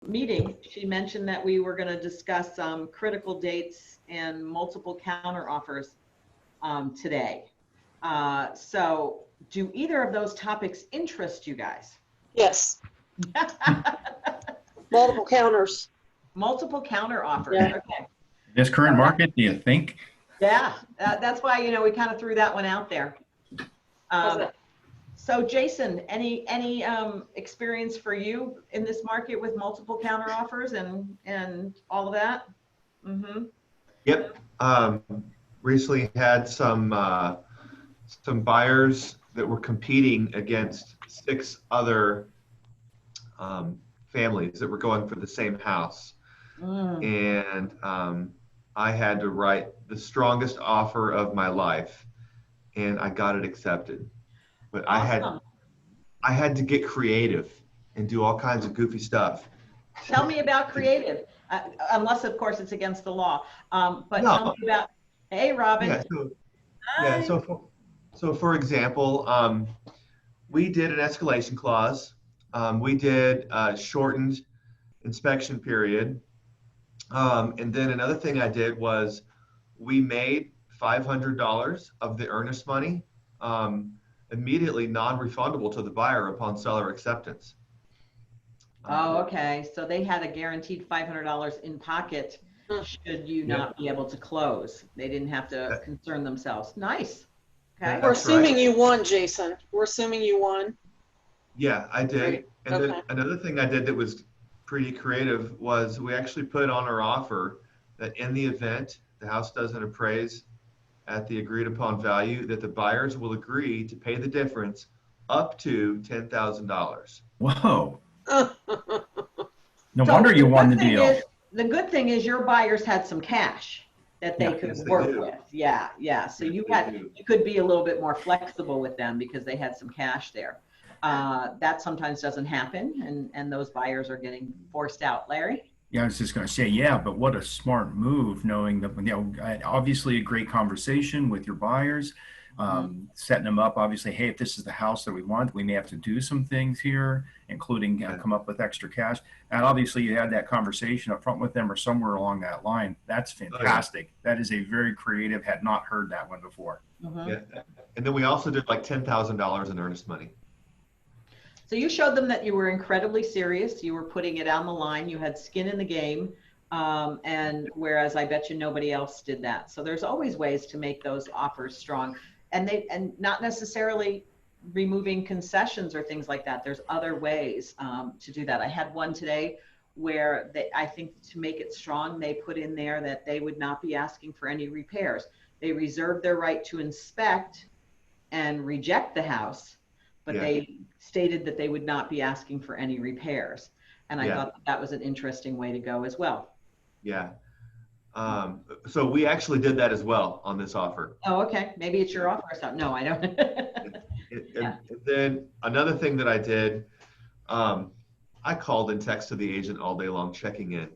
meeting, she mentioned that we were going to discuss critical dates and multiple counter offers today. So do either of those topics interest you guys? Yes. Multiple counters. Multiple counter offers. Yeah. Okay. This current market, do you think? Yeah, that's why, we kind of threw that one out there. So Jason, any experience for you in this market with multiple counter offers and all of that? Mm-hmm. Yep. Recently had some buyers that were competing against 6 other families that were going for the same house. And I had to write the strongest offer of my life, and I got it accepted. But Awesome. I had to get creative and do all kinds of goofy stuff. Tell me about creative, unless of course it's against the law. But No. tell me about. Hey, Robin. Yeah. So for example, we did an escalation clause. We did a shortened inspection period. And then another thing I did was we made $500 of the earnest money immediately non-refundable to the buyer upon seller acceptance. Oh, okay. So they had a guaranteed $500 in pocket should you not be able to close. They didn't have to concern themselves. Nice. Okay. We're assuming you won, Jason. We're assuming you won. Yeah, I did. Great. And then another thing I did that was pretty creative was we actually put on our offer that in the event the house doesn't appraise at the agreed upon value, that the buyers will agree to pay the difference up to $10,000. Whoa. No wonder you won the deal. The good thing is your buyers had some cash that they could work with. Yeah. So you could be a little bit more flexible with them because they had some cash there. That sometimes doesn't happen, and those buyers are getting forced out. Larry? Yeah, I was just going to say, yeah, but what a smart move, knowing that, obviously a great conversation with your buyers, setting them up, obviously, hey, if this is the house that we want, we may have to do some things here, including come up with extra cash. And obviously you had that conversation up front with them or somewhere along that line. That's fantastic. That is a very creative, had not heard that one before. Yeah. And then we also did like $10,000 in earnest money. So you showed them that you were incredibly serious. You were putting it on the line. You had skin in the game. And whereas I bet you nobody else did that. So there's always ways to make those offers strong, and not necessarily removing concessions or things like that. There's other ways to do that. I had one today where I think to make it strong, they put in there that they would not be asking for any repairs. They reserved their right to inspect and reject the house, but they stated that they would not be asking for any repairs. And I thought that was an interesting way to go as well. Yeah. So we actually did that as well on this offer. Oh, okay. Maybe it's your offer or something. No, I don't. And then another thing that I did, I called and texted the agent all day long, checking in,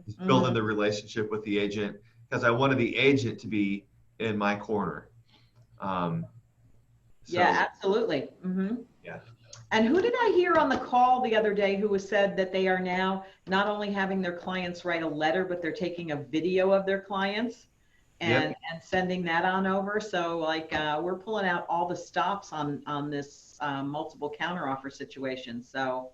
just building the relationship with the agent, because I wanted the agent to be in my corner. Yeah, absolutely. Yeah. And who did I hear on the call the other day who was said that they are now not only having their clients write a letter, but they're taking a video of their clients and sending that on over. So like we're pulling out all the stops on this multiple counteroffer situation. So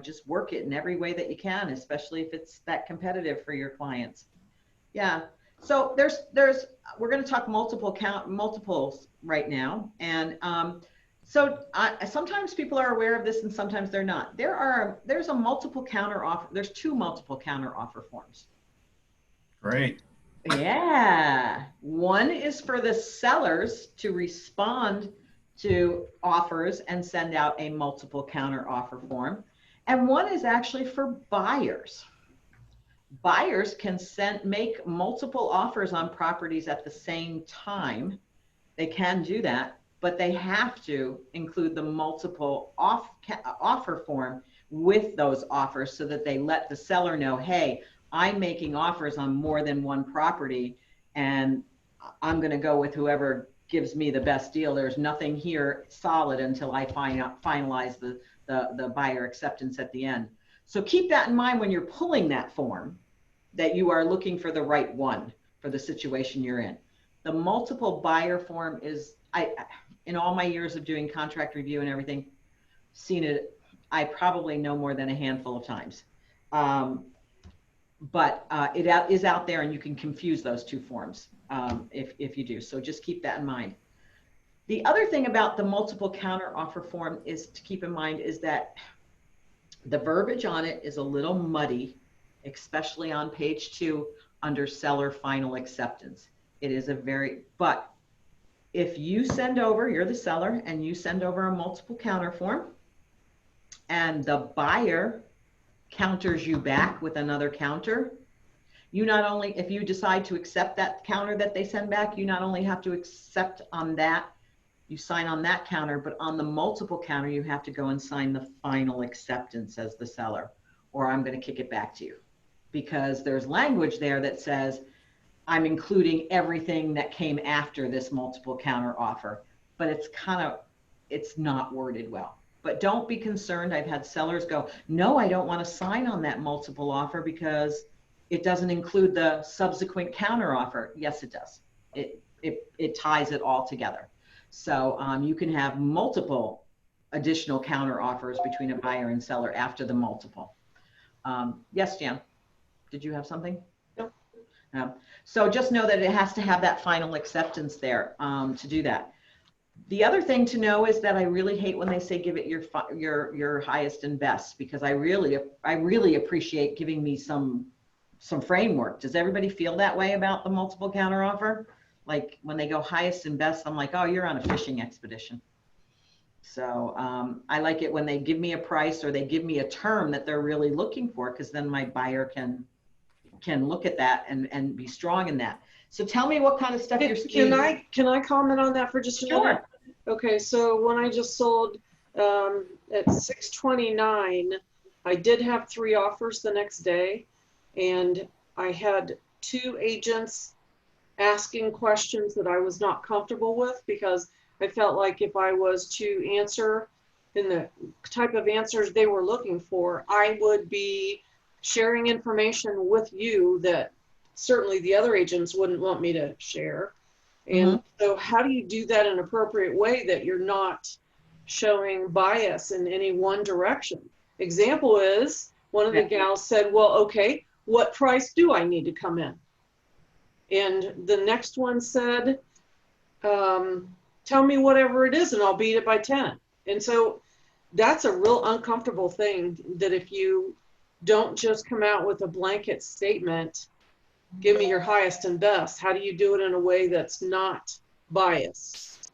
just work it in every way that you can, especially if it's that competitive for your clients. Yeah. So we're going to talk multiples right now, and sometimes people are aware of this and sometimes they're not. There's a multiple counteroffer. There's 2 multiple counteroffer forms. Great. Yeah. One is for the sellers to respond to offers and send out a multiple counteroffer form, and one is actually for buyers. Buyers can make multiple offers on properties at the same time. They can do that, but they have to include the multiple offer form with those offers so that they let the seller know, hey, I'm making offers on more than one property, and I'm going to go with whoever gives me the best deal. There's nothing here solid until I finalize the the buyer acceptance at the end. So keep that in mind when you're pulling that form, that you are looking for the right one for the situation you're in. The multiple buyer form is, in all my years of doing contract review and everything, seen it, I probably know more than a handful of times. But it is out there, and you can confuse those two forms if you do. So just keep that in mind. The other thing about the multiple counter offer form is to keep in mind is that the verbiage on it is a little muddy, especially on page 2 under seller final acceptance. It is but if you send over, you're the seller, and you send over a multiple counter form, and the buyer counters you back with another counter, you not only, if you decide to accept that counter that they send back, you not only have to accept on that, you sign on that counter, but on the multiple counter, you have to go and sign the final acceptance as the seller, or I'm going to kick it back to you. Because there's language there that says, I'm including everything that came after this multiple counter offer, but it's not worded well. But don't be concerned. I've had sellers go, no, I don't want to sign on that multiple offer because it doesn't include the subsequent counter offer. Yes, it does. It ties it all together. So you can have multiple additional counter offers between a buyer and seller after the multiple. Yes, Jan, did you have something? No. So just know that it has to have that final acceptance there to do that. The other thing to know is that I really hate when they say give it your highest and best, because I really appreciate giving me some framework. Does everybody feel that way about the multiple counter offer? Like when they go highest and best, I'm like, oh, you're on a fishing expedition. So I like it when they give me a price or they give me a term that they're really looking for, because then my buyer can look at that and be strong in that. So tell me what kind of stuff you're seeing. Can I comment on that for just a minute? Sure. Okay, so when I just sold at 629, I did have 3 offers the next day, and I had 2 agents asking questions that I was not comfortable with, because I felt like if I was to answer in the type of answers they were looking for, I would be sharing information with you that certainly the other agents wouldn't want me to share. And so how do you do that in an appropriate way that you're not showing bias in any one direction? Example is, one of the gals said, well, okay, what price do I need to come in? And the next one said, tell me whatever it is and I'll beat it by 10. And so that's a real uncomfortable thing, that if you don't just come out with a blanket statement, give me your highest and best. How do you do it in a way that's not biased?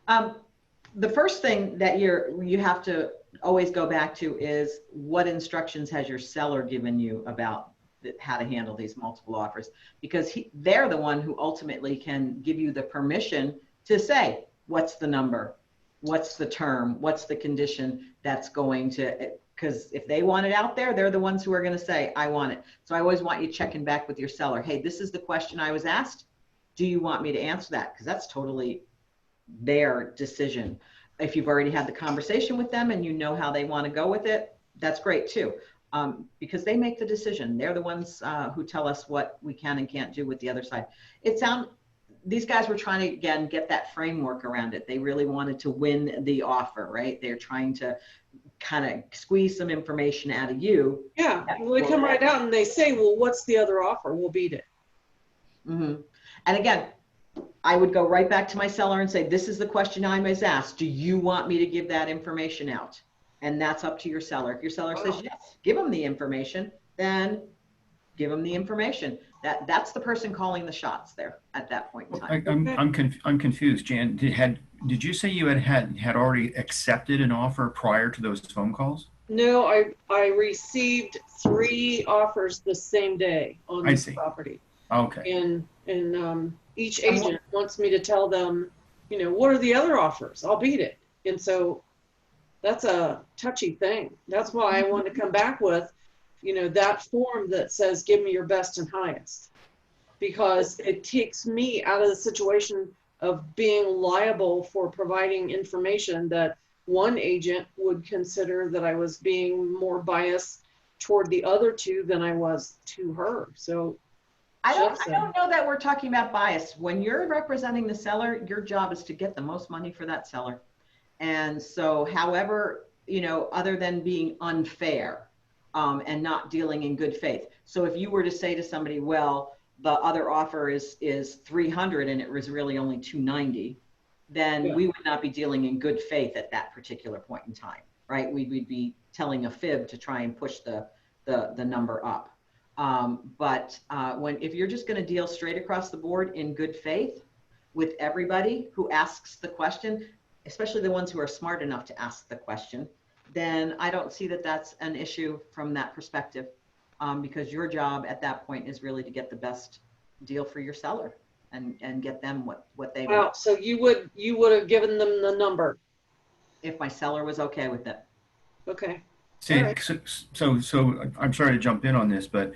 The first thing that you have to always go back to is, what instructions has your seller given you about how to handle these multiple offers? Because they're the one who ultimately can give you the permission to say, what's the number? What's the term? What's the condition that's going to, because if they want it out there, they're the ones who are going to say, I want it. So I always want you checking back with your seller. Hey, this is the question I was asked. Do you want me to answer that? Because that's totally their decision. If you've already had the conversation with them and you know how they want to go with it, that's great too. Because they make the decision. They're the ones who tell us what we can and can't do with the other side. These guys were trying to, again, get that framework around it. They really wanted to win the offer, right? They're trying to kind of squeeze some information out of you. Yeah, well, they come right out and they say, well, what's the other offer? We'll beat it. And again, I would go right back to my seller and say, this is the question I was asked. Do you want me to give that information out? And that's up to your seller. If your seller says yes, give them the information, then give them the information. That's the person calling the shots there at that point in time. I'm confused, Jan. Did you say you had already accepted an offer prior to those phone calls? No, I received 3 offers the same day on this property. Okay. And each agent wants me to tell them, what are the other offers? I'll beat it. And so that's a touchy thing. That's why I want to come back with, that form that says, give me your best and highest, because it takes me out of the situation of being liable for providing information that one agent would consider that I was being more biased toward the other two than I was to her. So I don't know that we're talking about bias. When you're representing the seller, your job is to get the most money for that seller. And so, however, you know, other than being unfair and not dealing in good faith. So if you were to say to somebody, well, the other offer is 300 and it was really only 290, then we would not be dealing in good faith at that particular point in time, right? We'd be telling a fib to try and push the number up. If you're just going to deal straight across the board in good faith with everybody who asks the question, especially the ones who are smart enough to ask the question, then I don't see that that's an issue from that perspective, because your job at that point is really to get the best deal for your seller and get them what they want. So you would have given them the number if my seller was okay with it. Okay. See, Right. so I'm sorry to jump in on this, but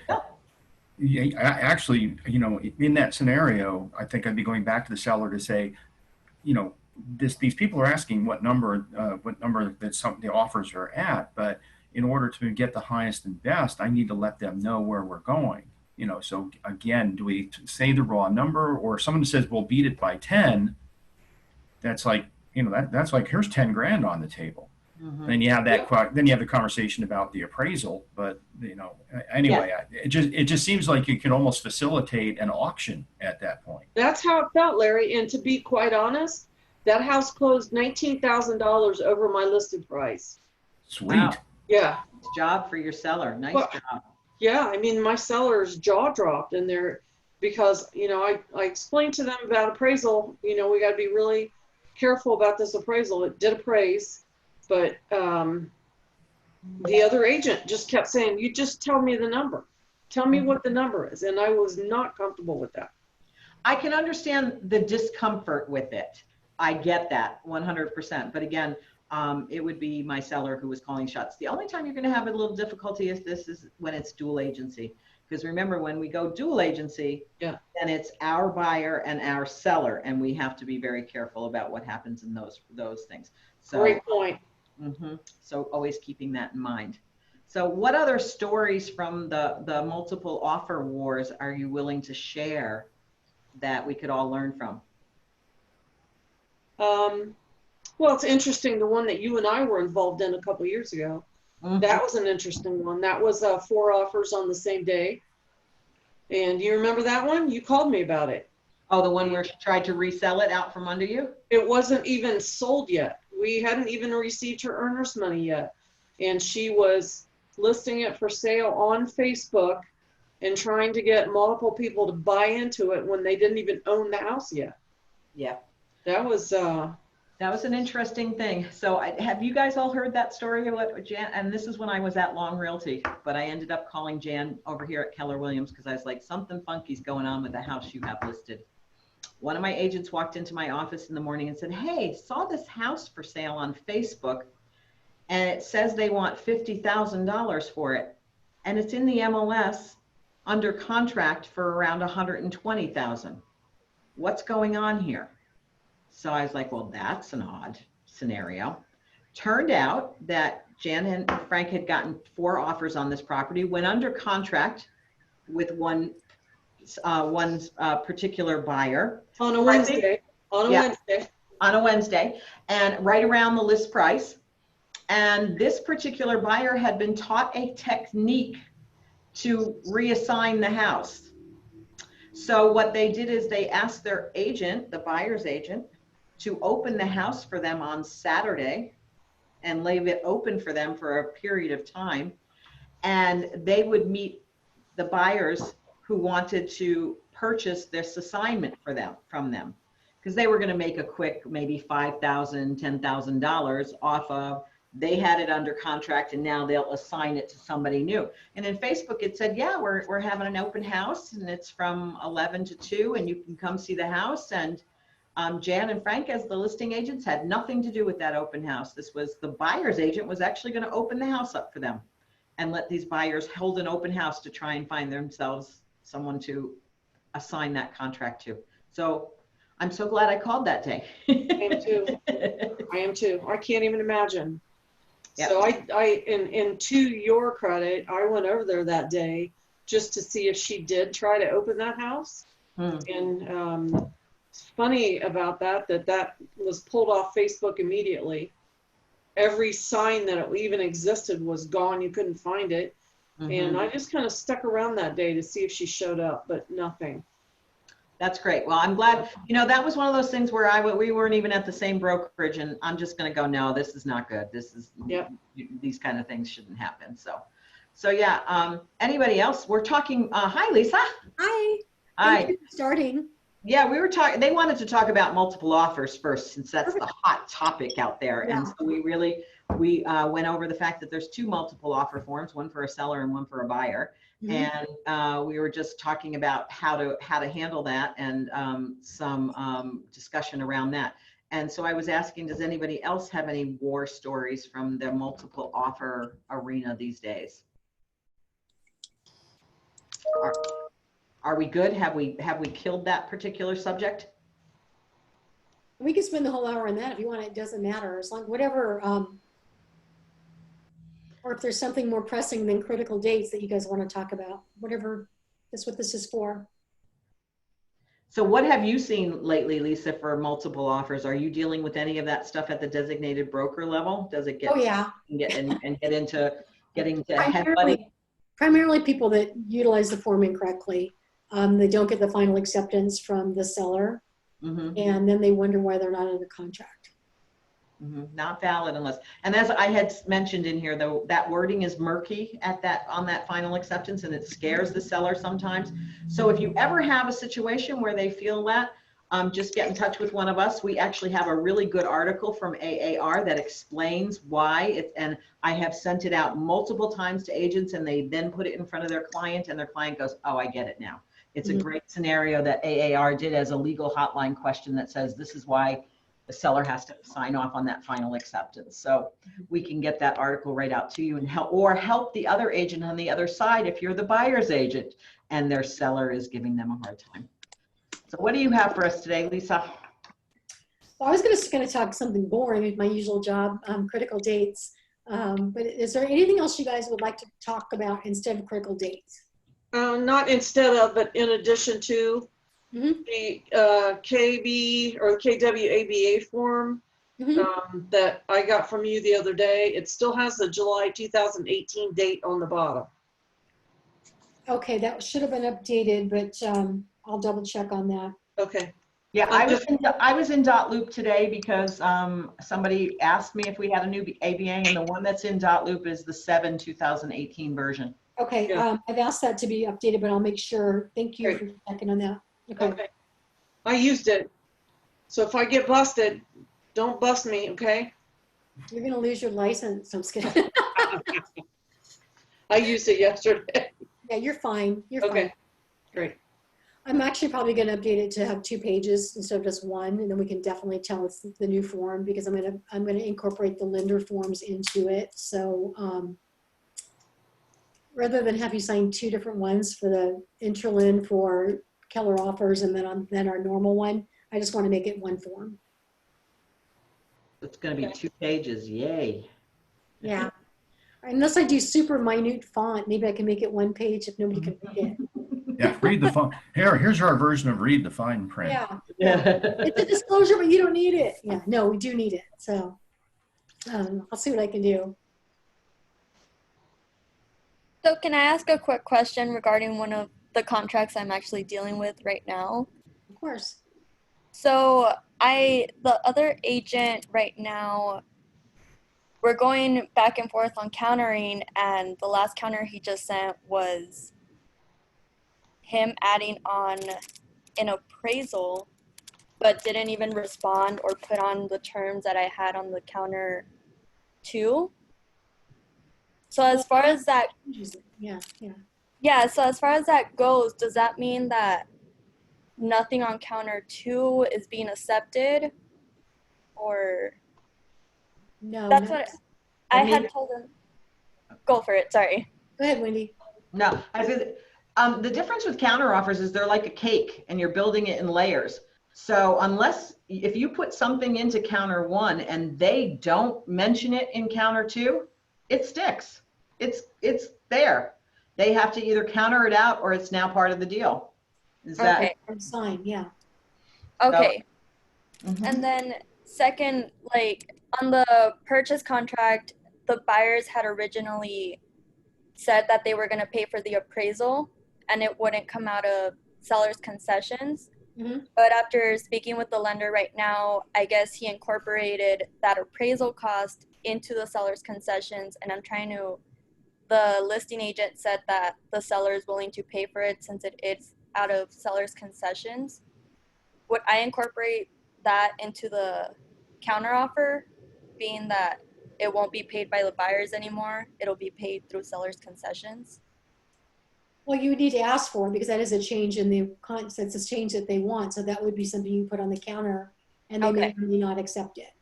actually, you know, in that scenario, I think I'd be going back to the seller to say, you know, these people are asking what number that some the offers are at, but in order to get the highest and best, I need to let them know where we're going. You know, so again, do we say the raw number, or someone says we'll beat it by 10? That's like, you know, that's like, here's 10 grand on the table. Mm-hmm. Then you have that. Then you have the conversation about the appraisal. But you know, anyway, it just seems like you can almost facilitate an auction at that point. That's how it felt, Larry. And to be quite honest, that house closed $19,000 over my listed price. Sweet. Wow. Yeah. Nice job for your seller. Nice job. Yeah, I mean, my seller's jaw dropped in there because, you know, I explained to them about appraisal. You know, we got to be really careful about this appraisal. It did appraise, but the other agent just kept saying, you just tell me the number. Tell me what the number is. And I was not comfortable with that. I can understand the discomfort with it. I get that 100%. But again, it would be my seller who was calling shots. The only time you're going to have a little difficulty is when it's dual agency. Because remember, when we go dual agency, then it's our buyer and our seller, and we have to be very careful about what happens in those things. So, great point. So always keeping that in mind. So what other stories from the multiple offer wars are you willing to share that we could all learn from? Well, it's interesting. The one that you and I were involved in a couple years ago, that was an interesting one. That was 4 offers on the same day. And you remember that one? You called me about it. Oh, the one where she tried to resell it out from under you? It wasn't even sold yet. We hadn't even received her earnest money yet. And she was listing it for sale on Facebook and trying to get multiple people to buy into it when they didn't even own the house yet. Yeah. That was an interesting thing. So have you guys all heard that story of what Jan, and this is when I was at Long Realty, but I ended up calling Jan over here at Keller Williams because I was like, something funky's going on with the house you have listed. One of my agents walked into my office in the morning and said, hey, saw this house for sale on Facebook and it says they want $50,000 for it. And it's in the MLS under contract for around $120,000. What's going on here? So I was like, well, that's an odd scenario. Turned out that Jan and Frank had gotten 4 offers on this property, went under contract with one particular buyer. on a Wednesday. On a Wednesday. And right around the list price. And this particular buyer had been taught a technique to reassign the house. So what they did is they asked their agent, the buyer's agent, to open the house for them on Saturday and leave it open for them for a period of time. And they would meet the buyers who wanted to purchase this assignment from them, because they were going to make a quick, maybe $5,000, $10,000 off of, they had it under contract and now they'll assign it to somebody new. And in Facebook, it said, yeah, we're having an open house and it's from 11 to 2 and you can come see the house. And Jan and Frank, as the listing agents, had nothing to do with that open house. This was the buyer's agent was actually going to open the house up for them and let these buyers hold an open house to try and find themselves someone to assign that contract to. So I'm so glad I called that day. I am too. I am too. I can't even imagine. Yeah. So and to your credit, I went over there that day just to see if she did try to open that house. And funny about that was pulled off Facebook immediately. Every sign that it even existed was gone. You couldn't find it. And I just kind of stuck around that day to see if she showed up, but nothing. That's great. Well, I'm glad, that was one of those things where we weren't even at the same brokerage, and I'm just going to go, no, this is not good. This is, these kind of things shouldn't happen. So yeah. Anybody else? We're talking, hi, Lisa. Hi. Hi. Thank you for starting. Yeah, we were talking, they wanted to talk about multiple offers first, since that's the hot topic out there. Yeah. And so we went over the fact that there's 2 multiple offer forms, one for a seller and one for a buyer. And we were just talking about how to handle that, and some discussion around that. And so I was asking, does anybody else have any war stories from the multiple offer arena these days? Are we good? Have we killed that particular subject? We could spend the whole hour on that if you want. It doesn't matter. As long whatever, or if there's something more pressing than critical dates that you guys want to talk about, whatever. That's what this is for. So what have you seen lately, Lisa, for multiple offers? Are you dealing with any of that stuff at the designated broker level? Does it get? Oh yeah. Get into getting to headbutting? Primarily people that utilize the form incorrectly. They don't get the final acceptance from the seller, and then they wonder why they're not under contract. Not valid unless, and as I had mentioned in here, though, that wording is murky on that final acceptance, and it scares the seller sometimes. So if you ever have a situation where they feel that, just get in touch with one of us. We actually have a really good article from AAR that explains why and I have sent it out multiple times to agents, and they then put it in front of their client, and their client goes, oh, I get it now. It's a great scenario that AAR did as a legal hotline question that says, this is why the seller has to sign off on that final acceptance. So we can get that article right out to you and help the other agent on the other side if you're the buyer's agent and their seller is giving them a hard time. So what do you have for us today, Lisa? Well, I was going to talk something boring with my usual job, critical dates. But is there anything else you guys would like to talk about instead of critical dates? Not instead of, but in addition to. The KB or KWABA form that I got from you the other day, it still has the July 2018 date on the bottom. Okay, that should have been updated, but I'll double check on that. Okay. Yeah, I was in dotloop today because somebody asked me if we had a new ABA, and the one that's in dotloop is the 7/2018 version. Okay, I've asked that to be updated, but I'll make sure. Thank you for checking on that. Okay. I used it. So if I get busted, don't bust me, okay? You're going to lose your license. I'm just kidding. I used it yesterday. Yeah, you're fine. You're fine. Okay, great. I'm actually probably going to update it to have 2 pages instead of just 1, and then we can definitely tell it's the new form, because I'm going to incorporate the lender forms into it. So rather than have you sign 2 different ones for the Intralin for Keller offers and then our normal one, I just want to make it 1 form. It's going to be 2 pages. Yay. Yeah. Unless I do super minute font, maybe I can make it 1 page if nobody can read it. Yeah, read the fine. Here's our version of read the fine print. Yeah. It's a disclosure, but you don't need it. Yeah, no, we do need it. So I'll see what I can do. So can I ask a quick question regarding one of the contracts I'm actually dealing with right now? Of course. So the other agent right now, we're going back and forth on countering, and the last counter he just sent was him adding on an appraisal, but didn't even respond or put on the terms that I had on the counter 2. So as far as that, so as far as that goes, does that mean that nothing on counter 2 is being accepted, or? No. That's what I had told him. Go for it. Sorry. Go ahead, Wendy. No, I said the difference with counter offers is they're like a cake, and you're building it in layers. So if you put something into counter 1 and they don't mention it in counter 2, it sticks. It's there. They have to either counter it out or it's now part of the deal. Is that Okay. Sign, yeah. Okay. Mhm. And then second, like on the purchase contract, the buyers had originally said that they were going to pay for the appraisal and it wouldn't come out of seller's concessions. Mhm. But after speaking with the lender right now, I guess he incorporated that appraisal cost into the seller's concessions. And the listing agent said that the seller is willing to pay for it since it is out of seller's concessions. Would I incorporate that into the counteroffer, being that it won't be paid by the buyers anymore, it'll be paid through seller's concessions? Well, you would need to ask for it because that is a change in the it's a change that they want. So that would be something you put on the counter and they may Okay. or may not accept it.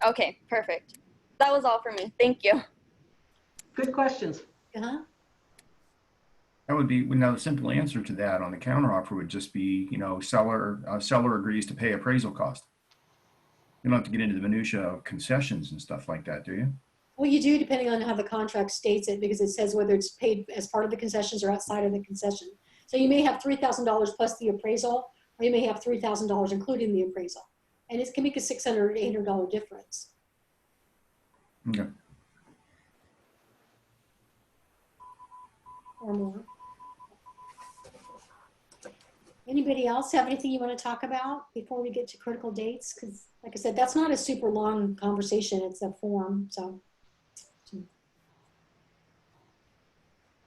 Okay, perfect. That was all for me. Thank you. Good questions. Uh-huh. That would be, now the simple answer to that on the counteroffer would just be, seller agrees to pay appraisal cost. You don't have to get into the minutia of concessions and stuff like that, do you? Well, you do, depending on how the contract states it, because it says whether it's paid as part of the concessions or outside of the concession. So you may have $3,000 plus the appraisal, or you may have $3,000 including the appraisal. And it can make a $600 or $800 difference. Okay. Or more. Anybody else have anything you want to talk about before we get to critical dates? Because like I said, that's not a super long conversation. It's a form, so.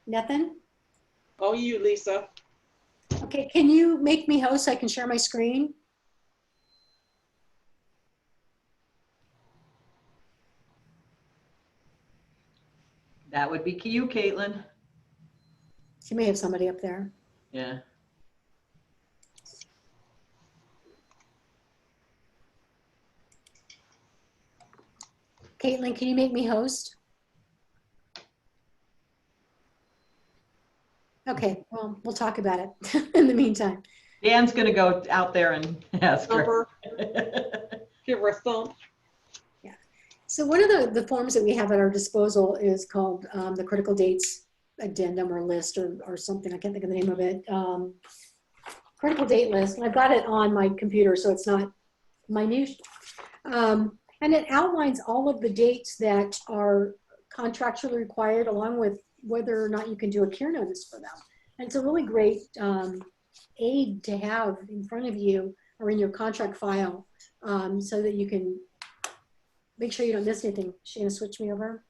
Nothing? Oh, you, Lisa. Okay, can you make me host so I can share my screen? That would be you, Caitlin. You may have somebody up there. Yeah. Caitlin, can you make me host? Okay, well, we'll talk about it in the meantime. Dan's going to go out there and ask her. Give her a thump. So one of the forms that we have at our disposal is called the critical dates addendum or list or something. I can't think of the name of it. Critical date list. And I've got it on my computer, so it's not minute. And it outlines all of the dates that are contractually required, along with whether or not you can do a cure notice for them. And it's a really great aid to have in front of you or in your contract file so that you can make sure you don't miss anything. Is she gonna switch me over?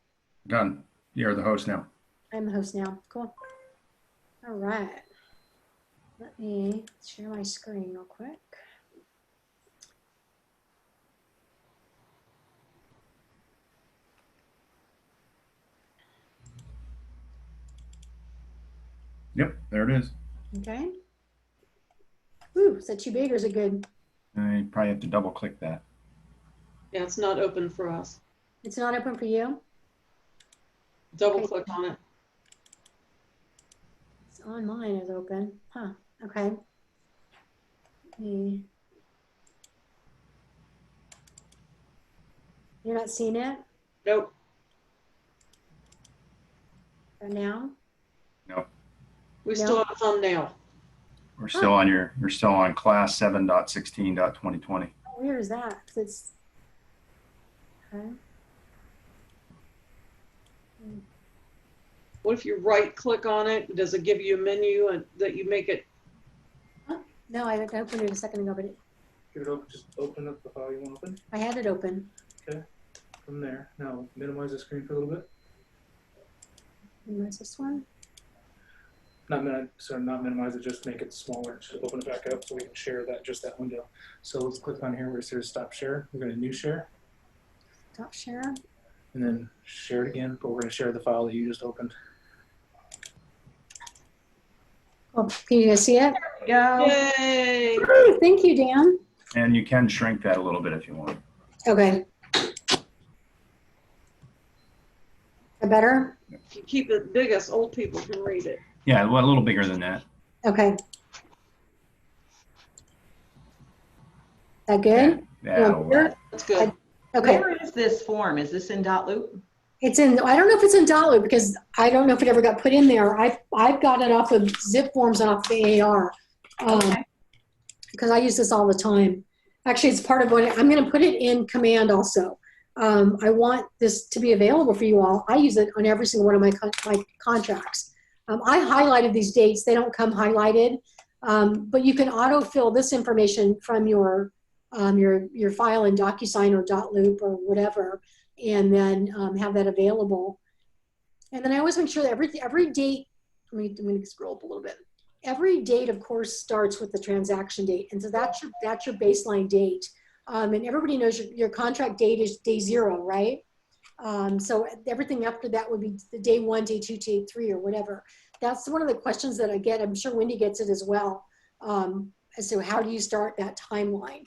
Done. You're the host now. I'm the host now. Cool. All right. Let me share my screen real quick. Yep, there it is. Okay. Ooh, is that too big or is it good? You probably have to double click that. Yeah, it's not open for us. It's not open for you? Double Okay. click on it. It's on mine is open. Huh. Okay. You're not seeing it Nope. right now? No, We No. still have a thumbnail. we're still on you're still on class 7.16.2020. How weird is that? 'Cause it's okay. What if you right click on it? Does it give you a menu and that you make it? No, I opened it a second ago, but Give it open, just open up the file you want to open I had it open. from there. Now minimize the screen for a little bit. Where's this one? Not minimize it, just make it smaller. Just open it back up so we can share just that window. So let's click on here where it says stop share. We're going to new share Top share. and then share it again, but we're going to share the file that you just opened. Oh, can you guys see it? Go. Yay! Woo, thank you, Dan. And you can shrink that a little bit if you want. Okay. Better? If you keep it big, us old people can read it. Yeah, well, a little bigger than that. Okay. that good? Yeah, that'll Here? work. That's good. Okay. Where is this form? Is this in Dotloop? It's in, I don't know if it's in Dotloop because I don't know if it ever got put in there. I've got it off of zip forms and off the AR. Okay. Because I use this all the time. Actually, it's part of what I'm going to put it in Command also. I want this to be available for you all. I use it on every single one of my contracts. I highlighted these dates. They don't come highlighted, but you can autofill this information from your file in DocuSign or Dotloop or whatever, and then have that available. And then I always make sure that every date, let me scroll up a little bit. Every date, of course, starts with the transaction date. And so that's your baseline date. And everybody knows your contract date is day 0, right? So everything after that would be the day 1, day 2, day 3, or whatever. That's one of the questions that I get. I'm sure Wendy gets it as well. As to how do you start that timeline?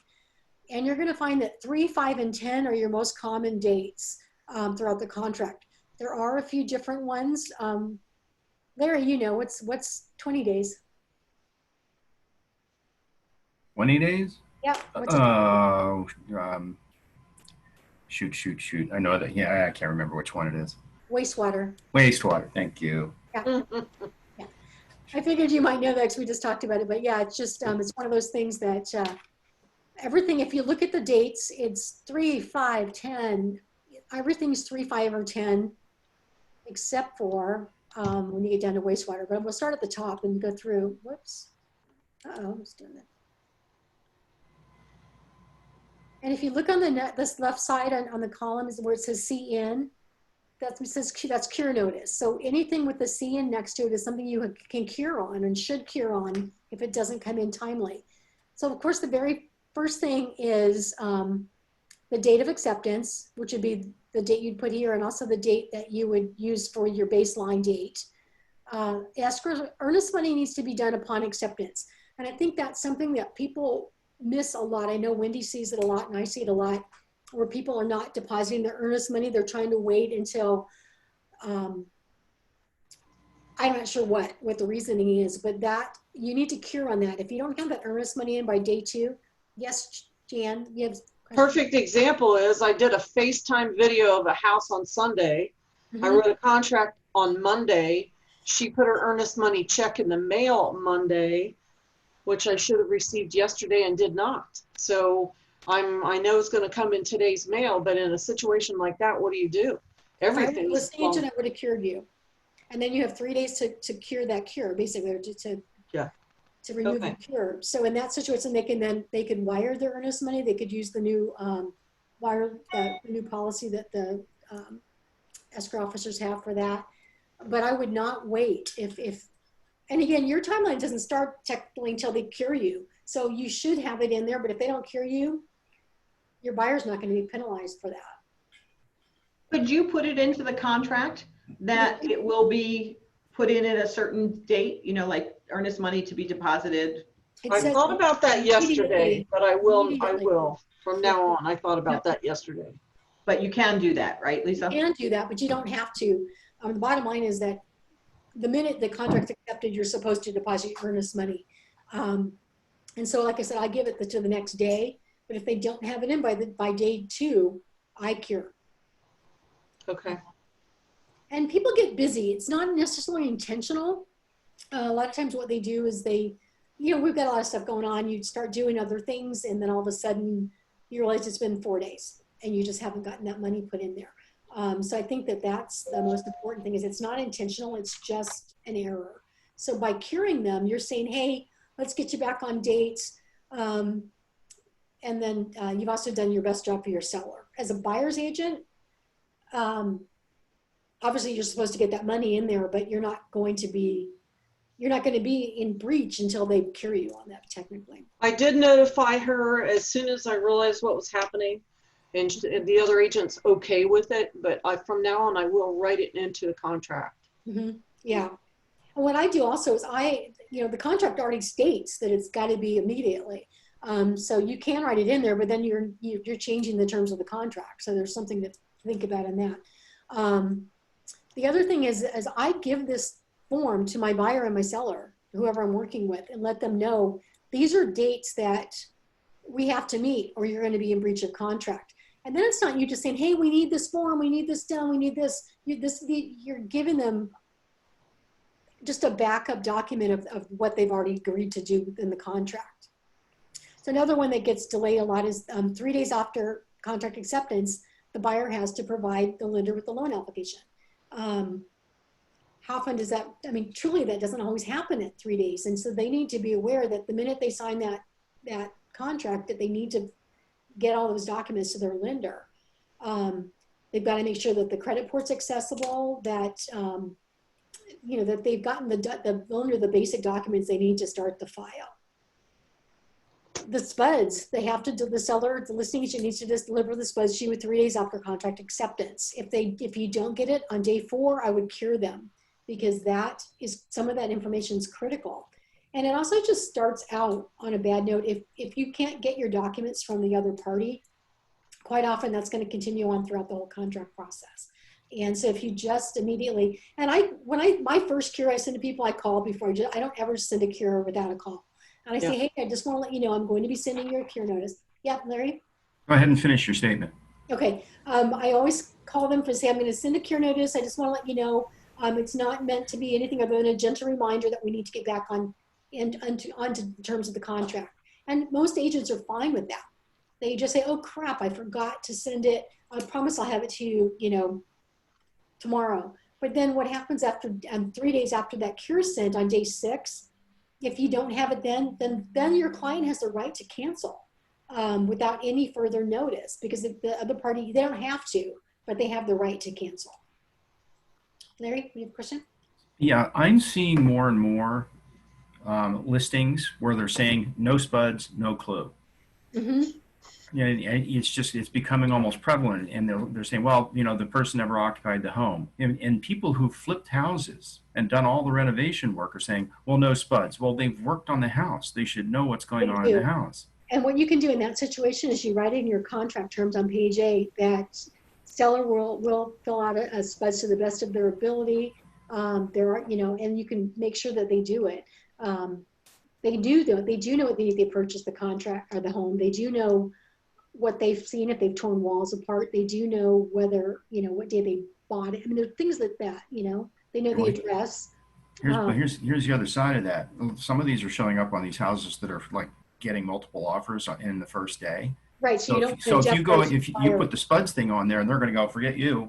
And you're going to find that 3, 5, and 10 are your most common dates throughout the contract. There are a few different ones. Larry, you know, what's 20 days? 20 days? Yeah. Shoot. I know that. Yeah, I can't remember which one it is. Wastewater. Wastewater. Thank you. Yeah. I figured you might know that because we just talked about it. But yeah, it's just, it's one of those things that everything, if you look at the dates, it's 3, 5, 10. Everything's 3, 5, or 10, except for when you get down to wastewater. But we'll start at the top and go through. Whoops. Uh-oh, I was doing that. And if you look on this left side on the column is where it says CN, that's cure notice. So anything with the CN next to it is something you can cure on and should cure on if it doesn't come in timely. So of course, the very first thing is the date of acceptance, which would be the date you'd put here, and also the date that you would use for your baseline date. Escrow earnest money needs to be done upon acceptance. And I think that's something that people miss a lot. I know Wendy sees it a lot and I see it a lot, where people are not depositing their earnest money. They're trying to wait until, I'm not sure what the reasoning is, but that you need to cure on that. If you don't have that earnest money in by day 2, yes, Jan, you have Perfect example is I did a FaceTime video of a house on Sunday. I wrote a contract on Monday. She put her earnest money check in the mail Monday, which I should have received yesterday and did not. So I know it's going to come in today's mail, but in a situation like that, what do you do? Everything was the agent that would have cured you. And then you have 3 days to cure that cure, basically, or to remove the cure. So in that situation, they can wire their earnest money. They could use the new new policy that the escrow officers have for that. But I would not wait and again, your timeline doesn't start technically until they cure you. So you should have it in there, but if they don't cure you, your buyer's not going to be penalized for that. Could you put it into the contract that it will be put in at a certain date, you know, like earnest money to be deposited? I thought about that yesterday, but I will. From now on, I thought about that yesterday. But you can do that, right, Lisa? You can do that, but you don't have to. The bottom line is that the minute the contract's accepted, you're supposed to deposit your earnest money. And so, like I said, I give it to the next day, but if they don't have it in by day 2, I cure. Okay. And people get busy. It's not necessarily intentional. A lot of times what they do is we've got a lot of stuff going on. You start doing other things, and then all of a sudden you realize it's been 4 days and you just haven't gotten that money put in there. So I think that's the most important thing is it's not intentional. It's just an error. So by curing them, you're saying, hey, let's get you back on dates. And then you've also done your best job for your seller. As a buyer's agent, obviously you're supposed to get that money in there, but you're not going to be in breach until they cure you on that technically. I did notify her as soon as I realized what was happening, and the other agent's okay with it, but from now on I will write it into the contract. Mm-hmm. Yeah. And what I do also is the contract already states that it's got to be immediately. So you can write it in there, but then you're changing the terms of the contract. So there's something to think about in that. The other thing is I give this form to my buyer and my seller, whoever I'm working with, and let them know these are dates that we have to meet or you're going to be in breach of contract. And then it's not you just saying, hey, we need this form, we need this done, we need this. You're giving them just a backup document of what they've already agreed to do in the contract. So another one that gets delayed a lot is 3 days after contract acceptance, the buyer has to provide the lender with the loan application. How often does that, I mean, truly that doesn't always happen at 3 days. And so they need to be aware that the minute they sign that contract, that they need to get all those documents to their lender. They've got to make sure that the credit report's accessible, that, you know, that they've gotten the lender the basic documents they need to start the file. The SPUDs, they have to do, the seller, the listing agent needs to just deliver the SPUDs to you 3 days after contract acceptance. If you don't get it on day 4, I would cure them, because that is, some of that information is critical. And it also just starts out on a bad note. If you can't get your documents from the other party, quite often that's going to continue on throughout the whole contract process. And so if you just immediately, and my first cure I send to people, I call before I don't ever send a cure without a call. And I say, hey, I just want to let you know, I'm going to be sending you a cure notice. Yeah, Larry? Go ahead and finish your statement. Okay. I always call them to say, I'm going to send a cure notice. I just want to let you know, it's not meant to be anything other than a gentle reminder that we need to get back on and onto terms of the contract. And most agents are fine with that. They just say, oh crap, I forgot to send it. I promise I'll have it to you, you know, tomorrow. But then what happens after 3 days after that cure is sent on day 6, if you don't have it then your client has the right to cancel without any further notice, because if the other party, they don't have to, but they have the right to cancel. Larry, you have a question? Yeah, I'm seeing more and more listings where they're saying no SPUDs, no clue. Mm-hmm. Yeah, it's becoming almost prevalent, and they're saying, well, you know, the person never occupied the home, and people who flipped houses and done all the renovation work are saying, well, no SPUDs. Well, they've worked on the house, they should know what's going on in the house. And what you can do in that situation is you write in your contract terms on page 8 that seller will fill out a SPUDs to the best of their ability. There are, you know, and you can make sure that they do it. They do know what they need to purchase the contract or the home. They do know what they've seen, if they've torn walls apart. They do know whether, you know, what day they bought it. I mean, there are things like that, you know. They know the address. But here's the other side of that. Some of these are showing up on these houses that are like getting multiple offers in the first day. Right. So if you put the SPUDs thing on there, and they're going to go, forget you.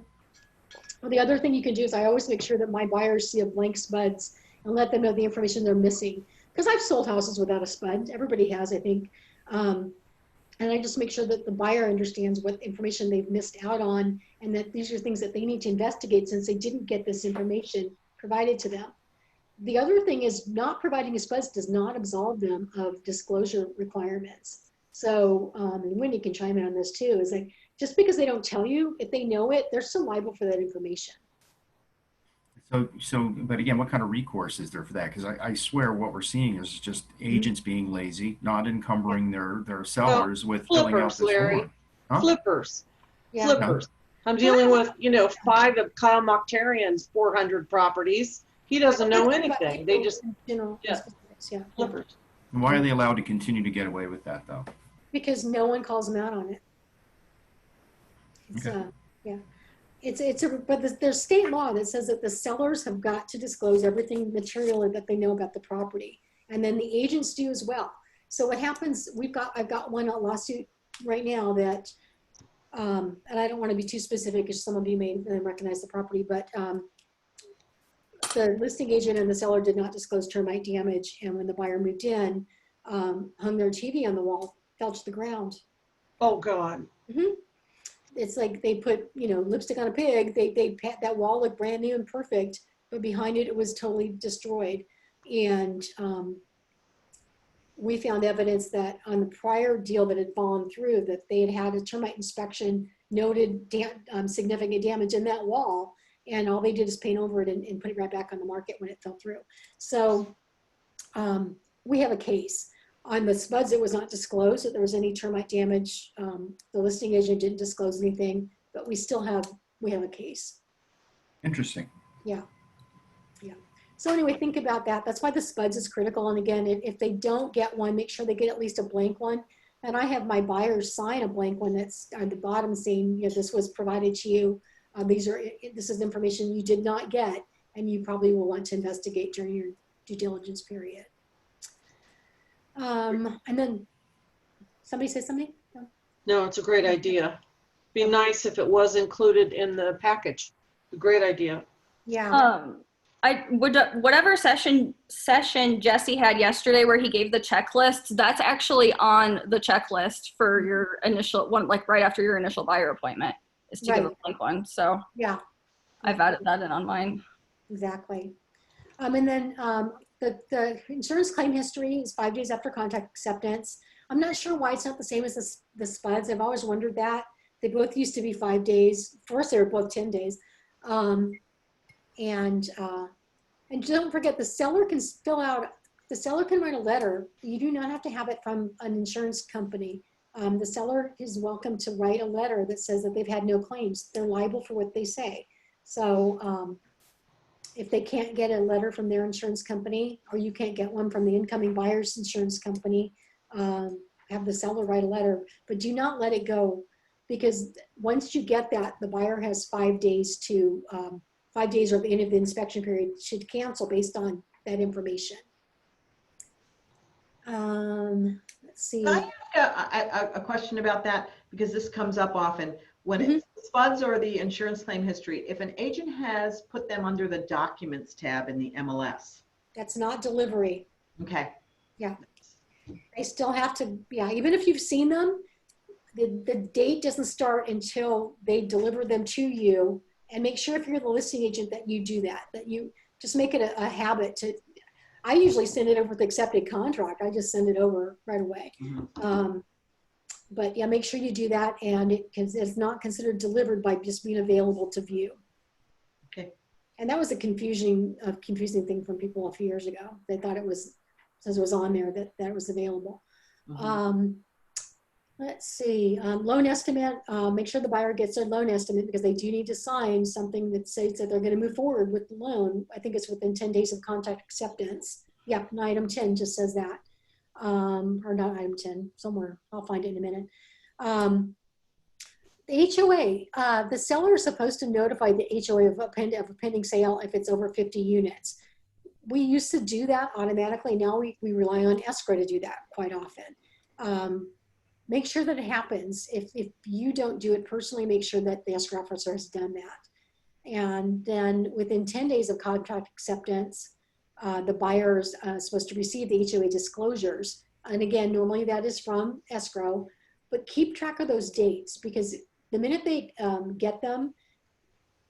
Well, the other thing you can do is I always make sure that my buyers see a blank SPUDs and let them know the information they're missing. Because I've sold houses without a SPUD. Everybody has, I think. And I just make sure that the buyer understands what information they've missed out on, and that these are things that they need to investigate since they didn't get this information provided to them. The other thing is not providing a SPUDs does not absolve them of disclosure requirements. So, and Wendy can chime in on this too, is like, just because they don't tell you, if they know it, they're still liable for that information. But again, what kind of recourse is there for that? Because I swear what we're seeing is just agents being lazy, not encumbering their sellers with filling out this form. Huh? Flippers. Yeah. Flippers. I'm dealing with, you know, 5 of Kyle Mokhtarian's 400 properties. He doesn't know anything. They just, flippers. Why are they allowed to continue to get away with that, though? Because no one calls them out on it. It's, okay. Yeah. But there's state law that says that the sellers have got to disclose everything material that they know about the property, and then the agents do as well. So what happens? I've got one lawsuit right now that, and I don't want to be too specific because some of you may recognize the property, but the listing agent and the seller did not disclose termite damage, and when the buyer moved in, hung their TV on the wall, fell to the ground. Oh God. Mm-hmm. It's like they put, you know, lipstick on a pig. That wall looked brand new and perfect, but behind it, it was totally destroyed. And we found evidence that on the prior deal that had fallen through, that they had a termite inspection, noted significant damage in that wall, and all they did is paint over it and put it right back on the market when it fell through. So we have a case. On the SPUDs, it was not disclosed that there was any termite damage. The listing agent didn't disclose anything, but we have a case. Interesting. Yeah. So anyway, think about that. That's why the SPUDs is critical. And again, if they don't get one, make sure they get at least a blank one. And I have my buyers sign a blank one that's at the bottom saying, you know, this was provided to you. This is information you did not get, and you probably will want to investigate during your due diligence period. And then somebody say something? No? No, it's a great idea. Be nice if it was included in the package. Great idea. Yeah. I would whatever session Jesse had yesterday where he gave the checklists, that's actually on the checklist for your initial one, like right after your initial buyer appointment, is to give a blank one. So Yeah. I've added that in on mine. Exactly. And then the insurance claim history is 5 days after contract acceptance. I'm not sure why it's not the same as the SPUDs. I've always wondered that. They both used to be 5 days. First, they were both 10 days. And don't forget, the seller can write a letter. You do not have to have it from an insurance company. The seller is welcome to write a letter that says that they've had no claims. They're liable for what they say. So if they can't get a letter from their insurance company, or you can't get one from the incoming buyer's insurance company, have the seller write a letter, but do not let it go, because once you get that, the buyer has 5 days to 5 days or the end of the inspection period should cancel based on that information. Let's see. Can I ask a question about that? Because this comes up often. When it's SPUDs or the insurance claim history, if an agent has put them under the documents tab in the MLS. That's not delivery. Okay. Yeah. They still have to, yeah, even if you've seen them, the date doesn't start until they deliver them to you. And make sure if you're the listing agent that you do that you just make it a habit to, I usually send it over with accepted contract. I just send it over right away. But yeah, make sure you do that, and it's not considered delivered by just being available to view. Okay. And that was a confusing thing from people a few years ago. They thought it was, says it was on there that it was available. Let's see, loan estimate, make sure the buyer gets their loan estimate, because they do need to sign something that says that they're going to move forward with the loan. I think it's within 10 days of contract acceptance. Yeah, item 10 just says that. Or not item 10, somewhere. I'll find it in a minute. The HOA, the seller is supposed to notify the HOA of a pending sale if it's over 50 units. We used to do that automatically. Now we rely on escrow to do that quite often. Make sure that it happens. If you don't do it personally, make sure that the escrow officer has done that. And then within 10 days of contract acceptance, the buyer is supposed to receive the HOA disclosures. And again, normally that is from escrow, but keep track of those dates, because the minute they get them,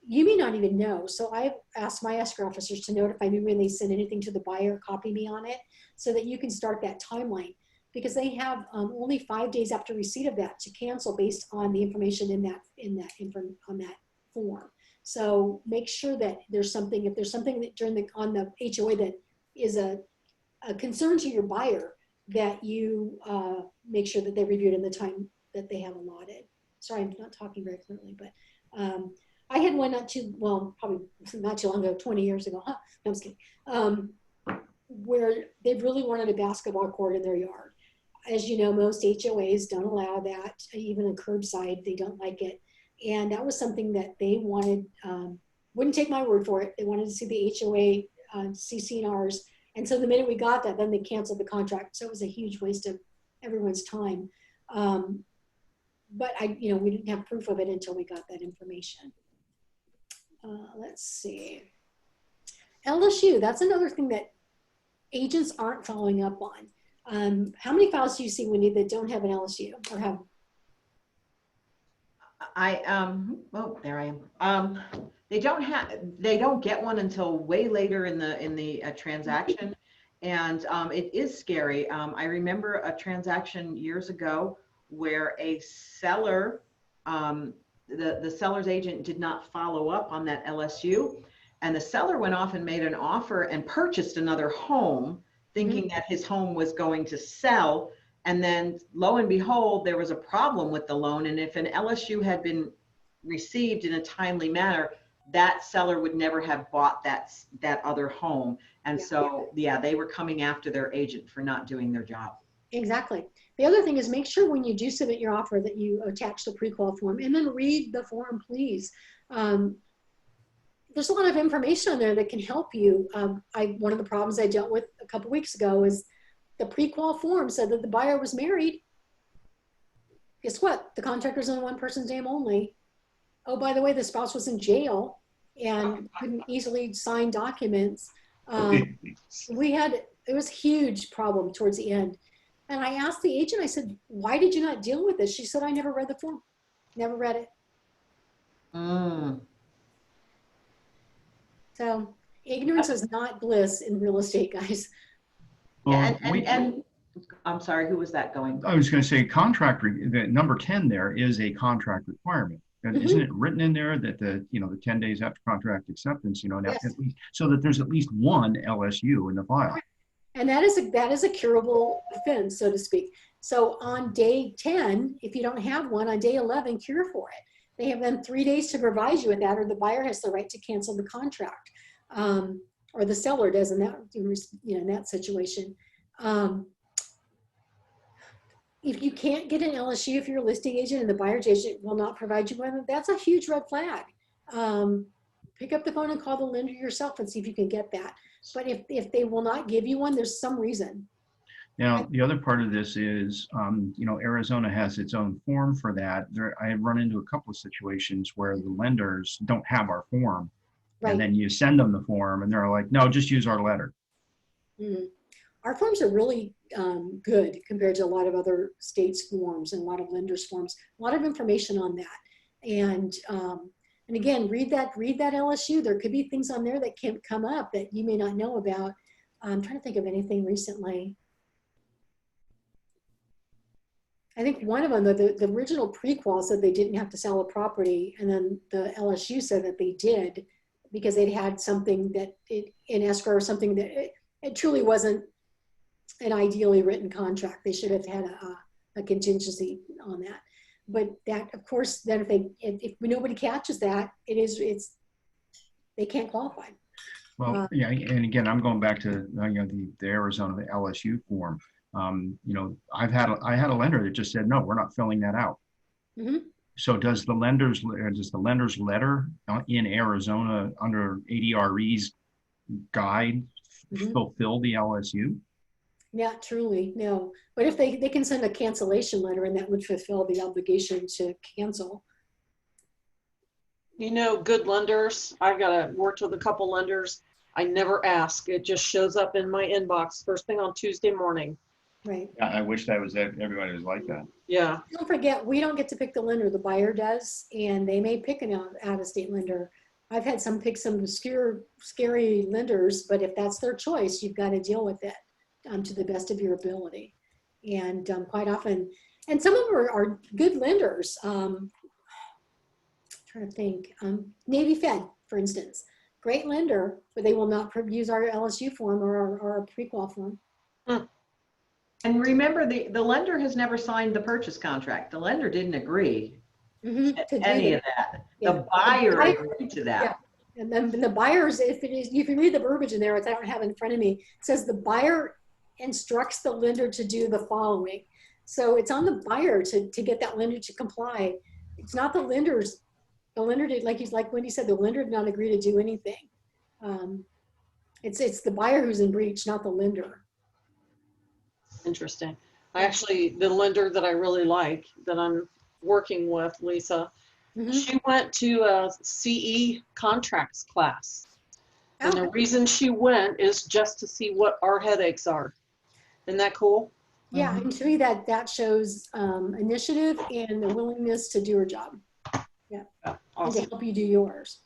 you may not even know. So I've asked my escrow officers to notify me when they send anything to the buyer, copy me on it, so that you can start that timeline, because they have only 5 days after receipt of that to cancel based on the information on that form. So make sure that there's something, if there's something that on the HOA that is a concern to your buyer, that you make sure that they reviewed in the time that they have allotted. Sorry, I'm not talking very clearly, but I had one probably not too long ago, 20 years ago, no, I'm just kidding, where they really wanted a basketball court in their yard. As you know, most HOAs don't allow that, even a curbside, they don't like it. And that was something that they wanted, wouldn't take my word for it. They wanted to see the HOA CC&Rs. And so the minute we got that, then they canceled the contract. So it was a huge waste of everyone's time. But we didn't have proof of it until we got that information. Let's see. LSU, that's another thing that agents aren't following up on. How many files do you see, Wendy, that don't have an LSU or have? There I am. They don't get one until way later in the transaction. And it is scary. I remember a transaction years ago where a seller, the seller's agent did not follow up on that LSU, and the seller went off and made an offer and purchased another home, thinking that his home was going to sell. And then lo and behold, there was a problem with the loan. And if an LSU had been received in a timely manner, that seller would never have bought that other home. And so, yeah, they were coming after their agent for not doing their job. Exactly. The other thing is make sure when you do submit your offer that you attach the pre-qual form and then read the form, please. There's a lot of information on there that can help you. One of the problems I dealt with a couple weeks ago is the pre-qual form said that the buyer was married. Guess what? The contractor's in one person's name only. Oh, by the way, the spouse was in jail and couldn't easily sign documents. It was a huge problem towards the end. And I asked the agent, I said, why did you not deal with this? She said, I never read the form. Never read it. So ignorance is not bliss in real estate, guys. Yeah, and I'm sorry, who was that going? I was going to say the number 10 there is a contract requirement. And isn't it written in there that the 10 days after contract acceptance, Yes. at least, so that there's at least one LSU in the file. And that is a curable offense, so to speak. So on day 10, if you don't have one, on day 11, cure for it. They have then 3 days to provide you with that, or the buyer has the right to cancel the contract, or the seller does in that, in that situation. If you can't get an LSU, if you're a listing agent and the buyer's agent will not provide you with it, that's a huge red flag. Pick up the phone and call the lender yourself and see if you can get that. But if they will not give you one, there's some reason. Now, the other part of this is, Arizona has its own form for that. I have run into a couple of situations where the lenders don't have our form. Right. And then you send them the form and they're like, no, just use our letter. Our forms are really good compared to a lot of other states' forms and a lot of lenders' forms. A lot of information on that. And again, read that LSU. There could be things on there that can come up that you may not know about. I'm trying to think of anything recently. I think one of them, the original pre-qual said they didn't have to sell a property, and then the LSU said that they did because they'd had something that in escrow or something that it truly wasn't an ideally written contract. They should have had a contingency on that. But that, of course, then if nobody catches that, they can't qualify. Well, yeah, and again, I'm going back to the Arizona, the LSU form. I had a lender that just said, no, we're not filling that out. So does the lender's letter in Arizona under ADRE's guide fulfill the LSU? Not truly, no. But if they can send a cancellation letter, and that would fulfill the obligation to cancel. Good lenders. I've got to work with a couple lenders. I never ask. It just shows up in my inbox first thing on Tuesday morning. Right. I wish everybody was like that. Yeah. Don't forget, we don't get to pick the lender. The buyer does, and they may pick an out-of-state lender. I've had some pick some obscure, scary lenders, but if that's their choice, you've got to deal with it to the best of your ability. And quite often, and some of them are good lenders. Trying to think, Navy Fed, for instance, great lender, but they will not use our LSU form or our pre-qual form. And remember, the lender has never signed the purchase contract. The lender didn't agree to any of that. Yeah. The buyer agreed to that. Yeah. And then the buyers, if you read the verbiage in there, which I don't have in front of me, it says the buyer instructs the lender to do the following. So it's on the buyer to get that lender to comply. It's not the lender's. The lender did, like Wendy said, the lender did not agree to do anything. It's the buyer who's in breach, not the lender. Interesting. The lender that I really like that I'm working with, Lisa, she went to a CE contracts class. And the reason she went is just to see what our headaches are. Isn't that cool? Yeah, and to me that shows initiative and the willingness to do her job. Yeah, awesome. And to help you do yours.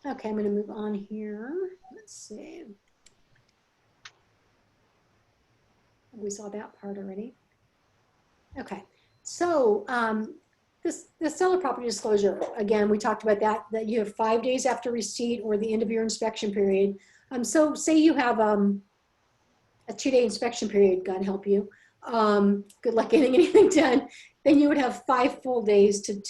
Okay, I'm going to move on here. Let's see. We saw that part already. Okay, so this seller property disclosure, again, we talked about that you have 5 days after receipt or the end of your inspection period. So say you have a 2-day inspection period, God help you. Good luck getting anything done. Then you would have 5 full days to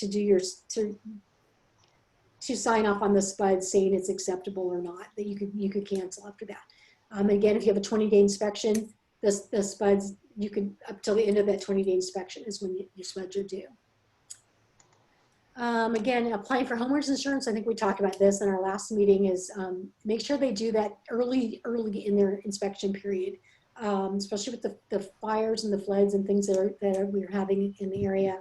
sign off on the SPUD saying it's acceptable or not, that you could cancel after that. Again, if you have a 20-day inspection, the SPUD's you can, up till the end of that 20-day inspection is when your SMUDs are due. Again, applying for homeowners insurance, I think we talked about this in our last meeting, is make sure they do that early in their inspection period, especially with the fires and the floods and things that we're having in the area.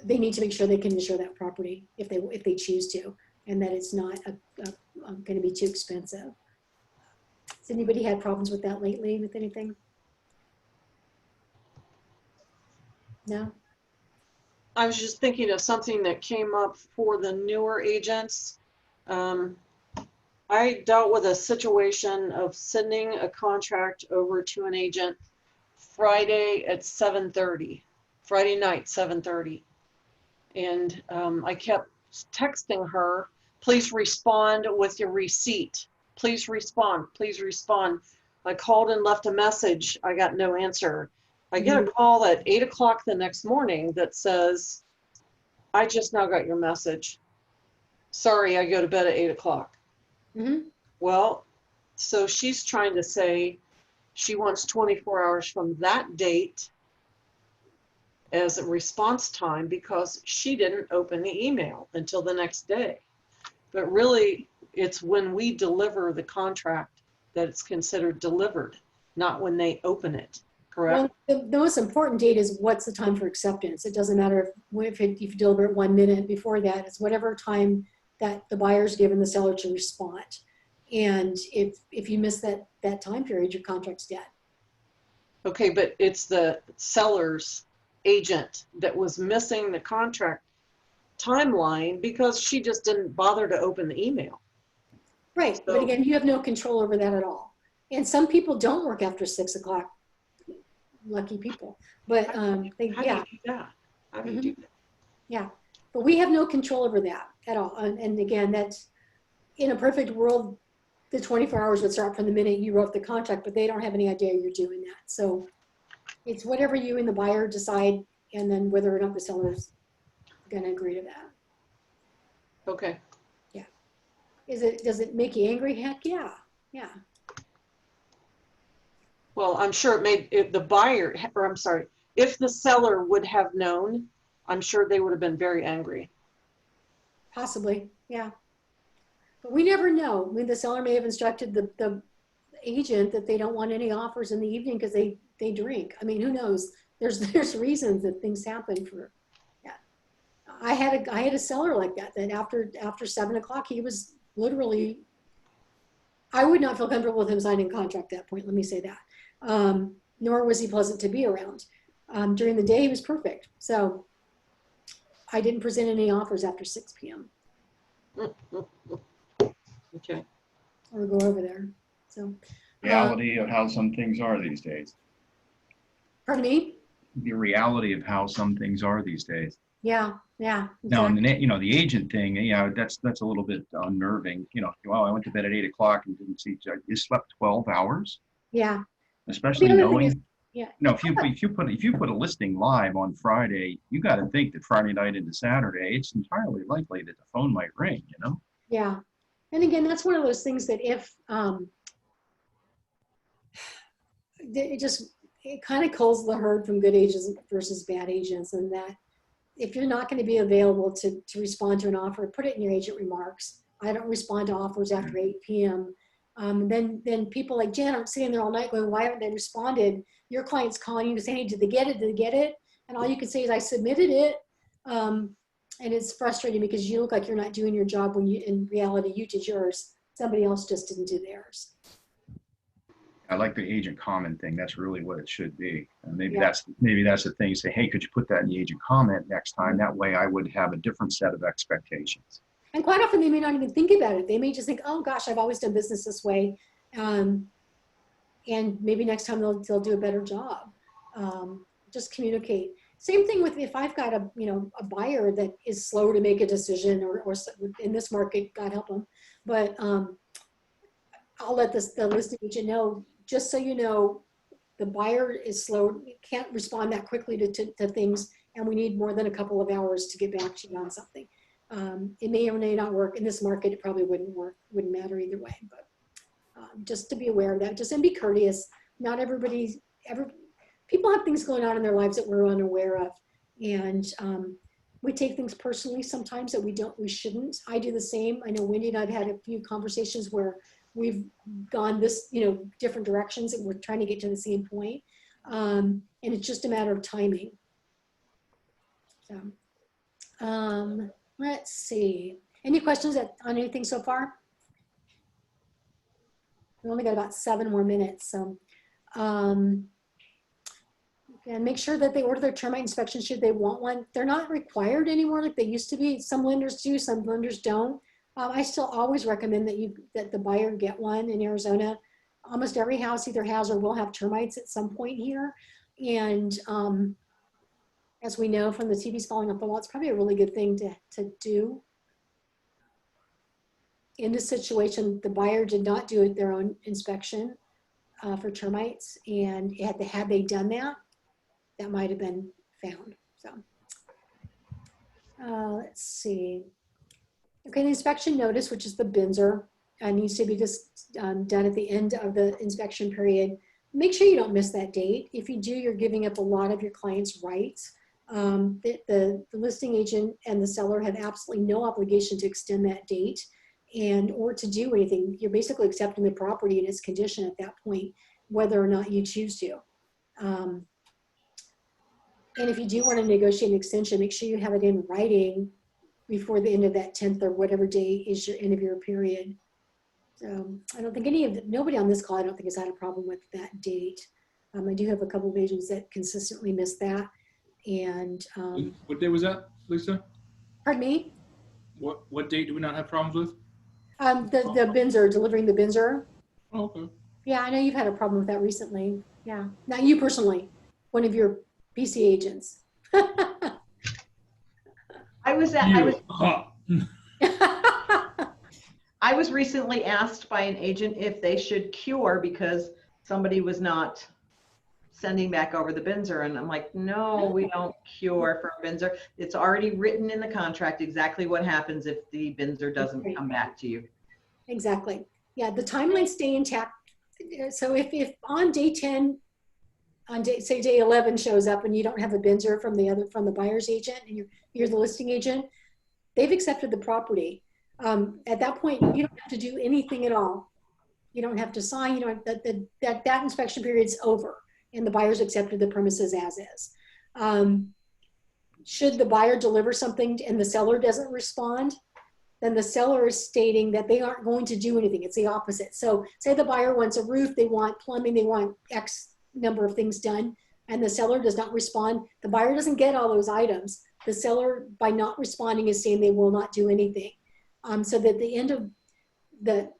They need to make sure they can insure that property if they choose to, and that it's not going to be too expensive. Has anybody had problems with that lately with anything? No? I was just thinking of something that came up for the newer agents. I dealt with a situation of sending a contract over to an agent Friday at 7:30, Friday night, 7:30. And I kept texting her, please respond with your receipt. Please respond, please respond. I called and left a message. I got no answer. I get a call at 8 o'clock the next morning that says, I just now got your message. Sorry, I go to bed at 8 o'clock. Mm-hmm. Well, so she's trying to say she wants 24 hours from that date as a response time because she didn't open the email until the next day. But really, it's when we deliver the contract that it's considered delivered, not when they open it, correct? Well, the most important date is what's the time for acceptance. It doesn't matter if you deliver it 1 minute before that. It's whatever time that the buyer's given the seller to respond. And if you miss that time period, your contract's dead. Okay, but it's the seller's agent that was missing the contract timeline because she just didn't bother to open the email. Right, So- but again, you have no control over that at all. And some people don't work after 6 o'clock. Lucky people. But How do you do that? How do you do that? Yeah, but we have no control over that at all. And again, that's, in a perfect world, the 24 hours would start from the minute you wrote the contract, but they don't have any idea you're doing that. So it's whatever you and the buyer decide, and then whether or not the seller's going to agree to that. Okay. Yeah. Does it make you angry? Heck yeah. Yeah. Well, I'm sure it made if the buyer, or I'm sorry, if the seller would have known, I'm sure they would have been very angry. Possibly. Yeah. But we never know. I mean, the seller may have instructed the agent that they don't want any offers in the evening because they drink. I mean, who knows? There's reasons that things happen for. Yeah. I had a seller like that after 7 o'clock, he was literally, I would not feel comfortable with him signing a contract at that point. Let me say that. Nor was he pleasant to be around. During the day, he was perfect. So I didn't present any offers after 6 p.m. Okay. or go over there. So Reality of how some things are these days. pardon me? The reality of how some things are these days. Yeah, yeah. Now, exactly. and the agent thing, that's a little bit unnerving. Well, I went to bed at 8 o'clock and didn't see. You slept 12 hours, Yeah. especially The other thing knowing. is- yeah. No, if you put a listing live on Friday, you got to think that Friday night into Saturday, it's entirely likely that the phone might ring. Yeah. And again, that's one of those things that if it kind of culls the herd from good agents versus bad agents, and that if you're not going to be available to respond to an offer, put it in your agent remarks. I don't respond to offers after 8 p.m. Then people like Jen are sitting there all night going, why haven't they responded? Your client's calling you to say, hey, did they get it? Did they get it? And all you can say is, I submitted it. And it's frustrating because you look like you're not doing your job when in reality, you did yours. Somebody else just didn't do theirs. I like the agent comment thing. That's really what it should be. And maybe Yeah. that's the thing. Say, hey, could you put that in the agent comment next time? That way I would have a different set of expectations. And quite often they may not even think about it. They may just think, oh gosh, I've always done business this way. And maybe next time they'll do a better job. Just communicate. Same thing with if I've got a buyer that is slow to make a decision or in this market, God help them. But I'll let the listing agent know, just so you know, the buyer is slow, can't respond that quickly to things, and we need more than a couple of hours to get back to you on something. It may or may not work. In this market, it probably wouldn't work, wouldn't matter either way. But just to be aware of that, and be courteous. not people have things going on in their lives that we're unaware of. And we take things personally sometimes that we shouldn't. I do the same. I know Wendy and I've had a few conversations where we've gone different directions and we're trying to get to the same point. And it's just a matter of timing. So, let's see. Any questions on anything so far? We only got about 7 more minutes. So, and make sure that they order their termite inspection should they want one. They're not required anymore like they used to be. Some lenders do, some lenders don't. I still always recommend that the buyer get one in Arizona. Almost every house either has or will have termites at some point here. And as we know from the TVs falling off the wall, it's probably a really good thing to do. In this situation, the buyer did not do their own inspection for termites, and had they done that, that might have been found. So let's see. Okay, the inspection notice, which is the Binzer, needs to be just done at the end of the inspection period. Make sure you don't miss that date. If you do, you're giving up a lot of your client's rights. The listing agent and the seller have absolutely no obligation to extend that date or to do anything. You're basically accepting the property in its condition at that point, whether or not you choose to. And if you do want to negotiate an extension, make sure you have it in writing before the end of that 10th or whatever day is your end of your period. So I don't think nobody on this call, I don't think has had a problem with that date. I do have a couple of agents that consistently miss that. And what day was that, Lisa? pardon me? What date do we not have problems with? The Binzer, delivering the Binzer. Oh, okay. Yeah, I know you've had a problem with that recently. Yeah, not you personally, one of your PC agents. I was recently asked by an agent if they should cure because somebody was not sending back over the Binzer, and I'm like, no, we don't cure for a Binzer. It's already written in the contract exactly what happens if the Binzer doesn't come back to you. Exactly. Yeah, the timelines stay intact. So if on day 10, say day 11 shows up and you don't have a Binzer from the buyer's agent and you're the listing agent, they've accepted the property. At that point, you don't have to do anything at all. You don't have to sign. You don't have, that inspection period's over, and the buyer's accepted the premises as is. Should the buyer deliver something and the seller doesn't respond, then the seller is stating that they aren't going to do anything. It's the opposite. So say the buyer wants a roof, they want plumbing, they want X number of things done, and the seller does not respond. The buyer doesn't get all those items. The seller, by not responding, is saying they will not do anything. So that the end of that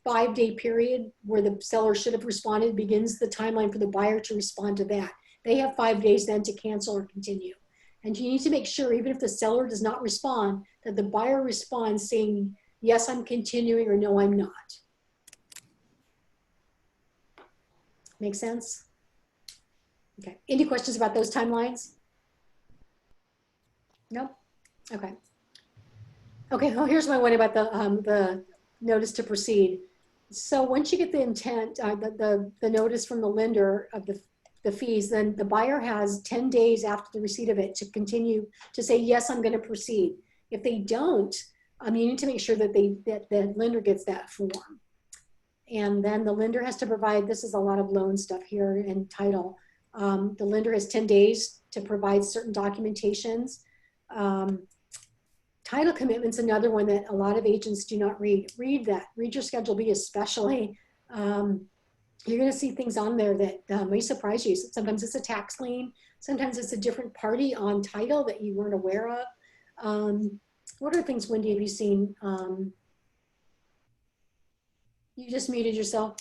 5-day period where the seller should have responded begins the timeline for the buyer to respond to that. They have 5 days then to cancel or continue. And you need to make sure, even if the seller does not respond, that the buyer responds saying, yes, I'm continuing, or no, I'm not. Make sense? Okay. Any questions about those timelines? Nope. Okay. Okay. Well, here's my one about the notice to proceed. So once you get the intent, the notice from the lender of the fees, then the buyer has 10 days after the receipt of it to continue to say, yes, I'm going to proceed. If they don't, you need to make sure that the lender gets that form. And then the lender has to provide, this is a lot of loan stuff here and title. The lender has 10 days to provide certain documentations. Title commitment's another one that a lot of agents do not read. Read that. Read your Schedule B especially. You're going to see things on there that may surprise you. Sometimes it's a tax lien. Sometimes it's a different party on title that you weren't aware of. What are things, Wendy, have you seen? You just muted yourself.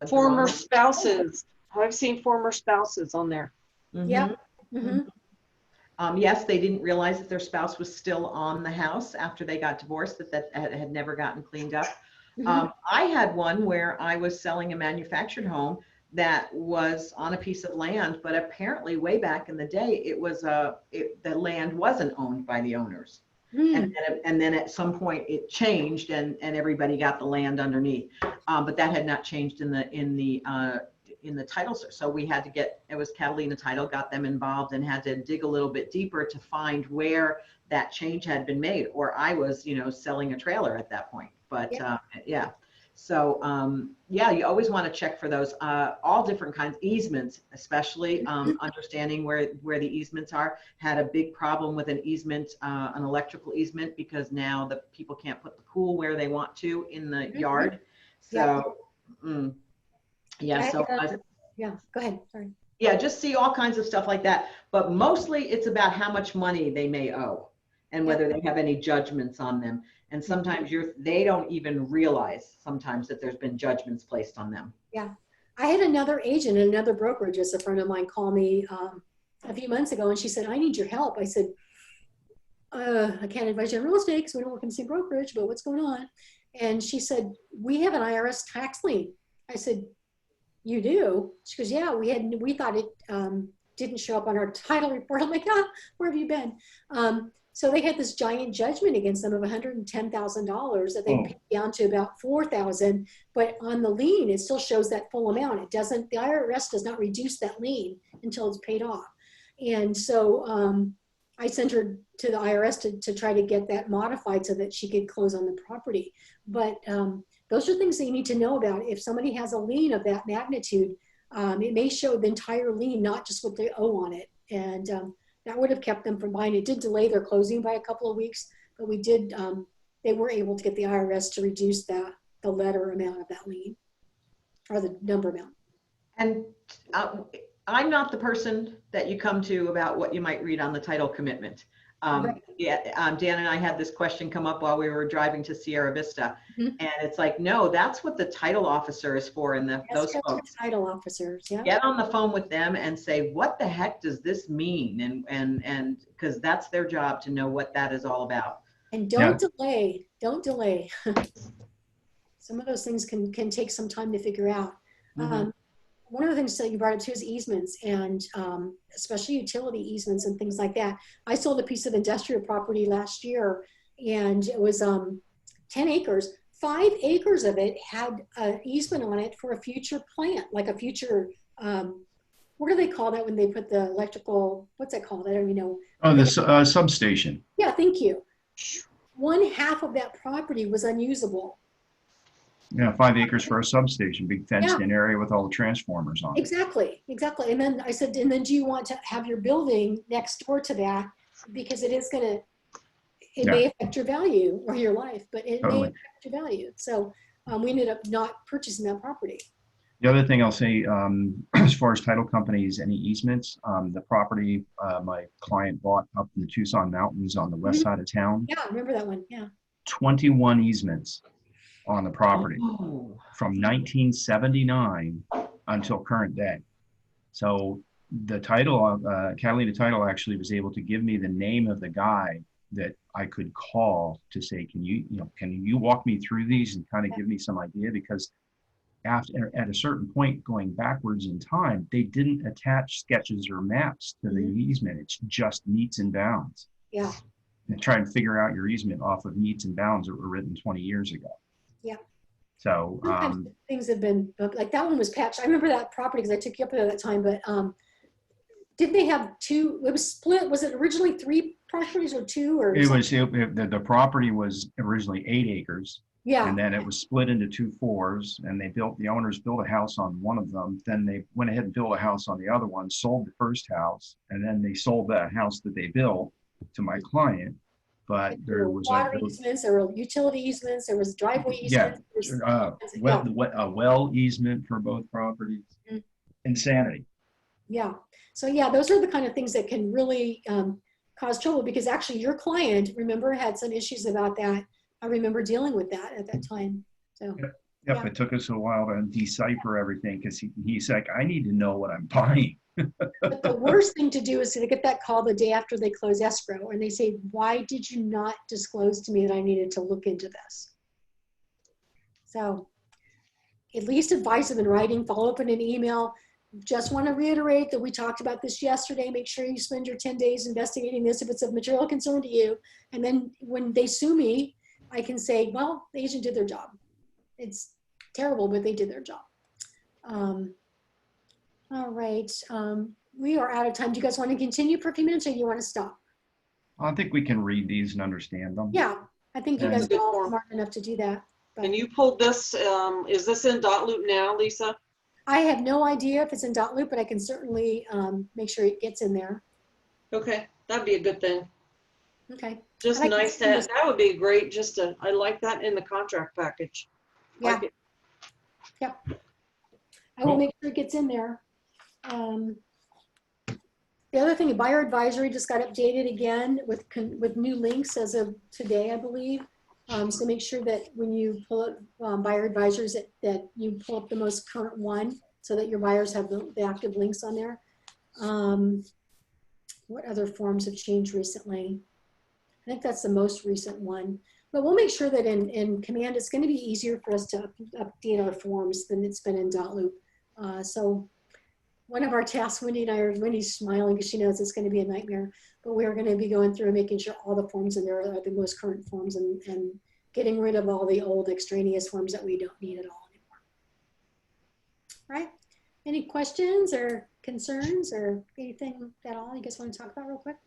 Former spouses. I've seen former spouses on there. Mm-hmm. Yeah. Mm-hmm. Yes, they didn't realize that their spouse was still on the house after they got divorced, that had never gotten cleaned up. Mm-hmm. I had one where I was selling a manufactured home that was on a piece of land, but apparently way back in the day, it was the land wasn't owned by the owners. And then at some point it changed and everybody got the land underneath. But that had not changed in the title search. So we had to it was Catalina Title, got them involved and had to dig a little bit deeper to find where that change had been made, or I was, selling a trailer at that point. But yeah. So yeah, you always want to check for those, all different kinds, easements, especially understanding where the easements are. Had a big problem with an easement, an electrical easement, because now the people can't put the pool where they want to in the yard. So yeah, so yeah, go ahead, sorry. Yeah, just see all kinds of stuff like that. But mostly it's about how much money they may owe and whether they have any judgments on them. And sometimes they don't even realize sometimes that there's been judgments placed on them. Yeah. I had another agent in another brokerage, as a friend of mine, call me a few months ago, and she said, I need your help. I said, I can't advise you on real estate because we don't work in the same brokerage, but what's going on? And she said, we have an IRS tax lien. I said, you do? She goes, yeah, we thought it didn't show up on our title report. I'm like, where have you been? So they had this giant judgment against them of $110,000 that they paid down to about $4,000, but on the lien, it still shows that full amount. It doesn't, the IRS does not reduce that lien until it's paid off. And so I sent her to the IRS to try to get that modified so that she could close on the property. But those are things that you need to know about. If somebody has a lien of that magnitude, it may show the entire lien, not just what they owe on it. And that would have kept them from buying. It did delay their closing by a couple of weeks, but we did, they were able to get the IRS to reduce the letter amount of that lien, or the number amount. And I'm not the person that you come to about what you might read on the title commitment. Right. Dan and I had this question come up while we were driving to Sierra Vista, Mhm. and it's like, no, that's what the title officer is for. And those folks, Title officers, yeah. get on the phone with them and say, what the heck does this mean? And because that's their job to know what that is all about. And don't delay. Don't delay. Some of those things can take some time to figure out. Mhm. One of the things that you brought up too is easements, and especially utility easements and things like that. I sold a piece of industrial property last year, and it was 10 acres. 5 acres of it had an easement on it for a future plant, like a future, what do they call that when they put the electrical, what's that called? I don't even know. Oh, the substation. Yeah, thank you. 1/2 of that property was unusable. Yeah, 5 acres for a substation, big fenced-in area with all the transformers on it. Exactly. And then I said, and then do you want to have your building next door to that? Because it is gonna, it may affect your value or your life, but it may affect your value. So we ended up not purchasing that property. The other thing I'll say, as far as title companies, any easements, the property my client bought up in the Tucson Mountains on the west side of town, Yeah, I remember that one. Yeah. 21 easements on the property Oh. from 1979 until current day. So the title, Catalina Title actually was able to give me the name of the guy that I could call to say, can you walk me through these and kind of give me some idea? Because at a certain point going backwards in time, they didn't attach sketches or maps to the easement. It's just meets and bounds. Yeah. And try and figure out your easement off of meets and bounds that were written 20 years ago. Yeah. So Sometimes things have been, like that one was patched. I remember that property because I took you up there at that time, but didn't they have 2, it was split, was it originally 3 properties or 2 or? the property was originally 8 acres. Yeah. And then it was split into 2 4s, and the owners built a house on one of them. Then they went ahead and built a house on the other one, sold the first house, and then they sold that house that they built to my client. But there was water easements, there were utility easements, there was driveway easements. A well easement for both properties. Insanity. Yeah. So yeah, those are the kind of things that can really cause trouble, because actually your client, remember, had some issues about that. I remember dealing with that at that time. So. Yep, yeah. It took us a while to decipher everything because he's like, I need to know what I'm buying. But the worst thing to do is to get that call the day after they close escrow and they say, why did you not disclose to me that I needed to look into this? So at least advise them in writing, follow up in an email. just want to reiterate that we talked about this yesterday. Make sure you spend your 10 days investigating this if it's of material concern to you. And then when they sue me, I can say, well, the agent did their job. It's terrible, but they did their job. All right. We are out of time. Do you guys want to continue for a few minutes or you want to stop? I think we can read these and understand them. Yeah, I think you Yeah. guys are all smart enough to do that. But And you pulled this, is this in dot-loop now, Lisa? I have no idea if it's in .loop, but I can certainly make sure it gets in there. Okay, that'd be a good thing. Okay. Just I like nice to, this. that would be great, just to, I like that in the contract package. Yeah. Like it. I will Cool. make sure it gets in there. The other thing, buyer advisory just got updated again with new links as of today, I believe. So make sure that when you pull up buyer advisors that you pull up the most current one so that your buyers have the active links on there. What other forms have changed recently? I think that's the most recent one. But we'll make sure that in Command, it's going to be easier for us to update our forms than it's been in .loop. So one of our tasks, Wendy's smiling because she knows it's going to be a nightmare, but we're going to be going through and making sure all the forms in there are the most current forms and getting rid of all the old extraneous forms that we don't need at all anymore. All right. Any questions or concerns or anything at all you guys want to talk about real quick?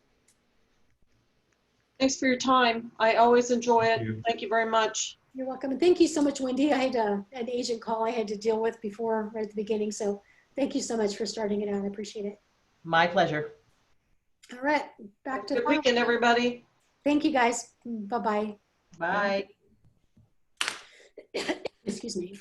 Thanks for your time. I always enjoy it. Thank you. Thank you very much. You're welcome. And thank you so much, Wendy. I had an agent call I had to deal with before, right at the beginning. So thank you so much for starting it out. I appreciate it. My pleasure. All right, back to Good weekend, everybody. Thank you, guys. Bye-bye. Bye. Excuse me.